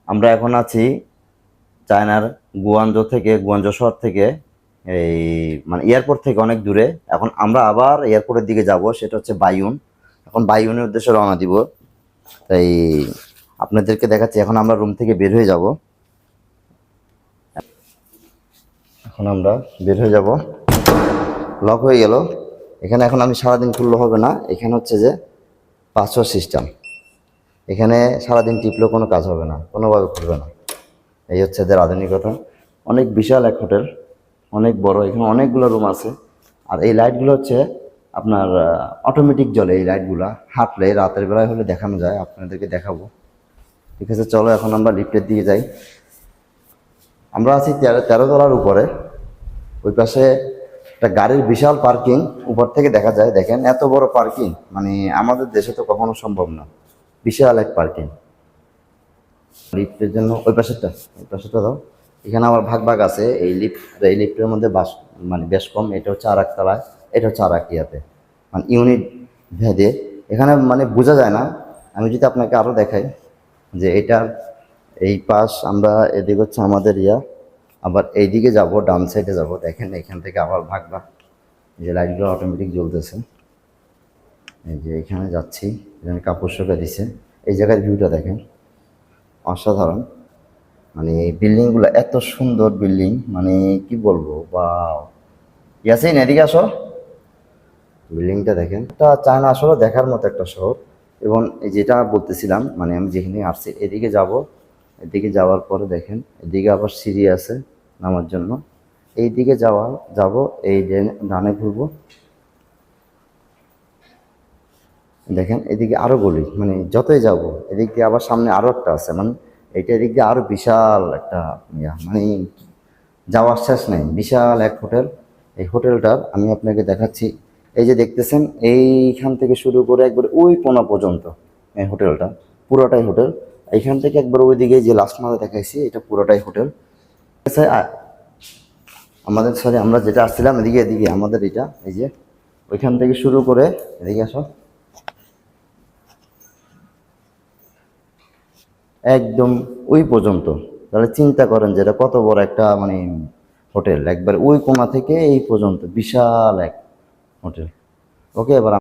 আমরা এখন আছি চায়নার গুয়াঞ্জো শহর থেকে, এই মানে এয়ারপোর্ট থেকে অনেক দূরে। এখন আমরা আবার এয়ারপোর্টের দিকে যাব, সেটা হচ্ছে বাইউন। এখন বাইউনের উদ্দেশ্যে রওনা দিব। তাই আপনাদেরকে দেখাচ্ছি, এখন আমরা রুম থেকে বের হয়ে যাব। এখন আমরা বের হয়ে যাব। লক হয়ে গেল এখানে। এখন আমি সারাদিন খুললে হবে না, এখানে হচ্ছে যে পাসওয়ার্ড সিস্টেম। এখানে সারাদিন টিপলেও কোনো কাজ হবে না, কোনোভাবে খুলবে না। এই হচ্ছে এদের আধুনিকতা। অনেক বিশাল এক হোটেল, অনেক বড়। এখানে অনেকগুলো রুম আছে। আর এই লাইটগুলো হচ্ছে আপনার অটোমেটিক জ্বলে। এই লাইটগুলো হাঁটলে রাতের বেলায় হলে দেখানো যায়, আপনাদেরকে দেখাবো। ঠিক আছে, চলো এখন আমরা লিফটের দিকে যাই। আমরা আছি 13 তলার উপরে। ওই পাশে একটা গাড়ির বিশাল পার্কিং, উপর থেকে দেখা যায়। দেখেন এত বড় পার্কিং, মানে আমাদের দেশে তো কখনো সম্ভব না। বিশাল এক পার্কিং। লিফটের জন্য ওই পাশেরটা দাও। এখানে আবার ভাগ ভাগ আছে। এই লিফটের মধ্যে মানে বেশ কম। এটা হচ্ছে আর একতলায়, এটা হচ্ছে আর এক ইয়াতে, মানে ইউনিট ভেদে। এখানে মানে বোঝা যায় না। আমি যদি আপনাকে আরও দেখাই যে এটার এই পাশ, আমরা এদিকে হচ্ছে আমাদের আবার এইদিকে যাব, ডান সাইডে যাব। দেখেন এখান থেকে আবার ভাগ ভাগ, যে লাইটগুলো অটোমেটিক জ্বলতেছে। এই যে এখানে যাচ্ছি, এখানে কাপড় শুকা দিছে। এই জায়গার ভিউটা দেখেন, অসাধারণ। মানে এই বিল্ডিংগুলো এত সুন্দর বিল্ডিং, মানে কি বলবো। বা ইয়াসিন এদিকে আসো, বিল্ডিংটা দেখেন। এটা চায়না আসলে দেখার মতো একটা শহর। এবং এই যেটা বলতেছিলাম, মানে আমি যেখানে আসছি এদিকে যাব। এদিকে যাওয়ার পরে দেখেন এদিকে আবার সিঁড়ি আছে নামার জন্য। এই দিকে যাব, এই যে ডানে ঘুরবো। দেখেন এদিকে আরো গলি, মানে যতই যাব এদিক দিয়ে আবার সামনে আরো একটা আছে। মানে এইটা এদিক দিয়ে আরো বিশাল একটা মানে যাওয়ার শেষ নেই। বিশাল এক হোটেল। এই হোটেলটার আমি আপনাকে দেখাচ্ছি। এই যে দেখতেছেন, এইখান থেকে শুরু করে একবার ওই কোনা পর্যন্ত এই হোটেলটা পুরোটাই হোটেল। এইখান থেকে একবার ওইদিকে যে লাস্ট মাথা দেখাইছি, এটা পুরোটাই হোটেল। আমরা যেটা আসছিলাম এদিকে আমাদের এটা, এই যে ওইখান থেকে শুরু করে এদিকে আসো, একদম ওই পর্যন্ত। তাহলে চিন্তা করেন যে এটা কত বড় একটা মানে হোটেল। একবার ওই কোণা থেকে এই পর্যন্ত বিশাল এক হোটেল। ওকে, এবার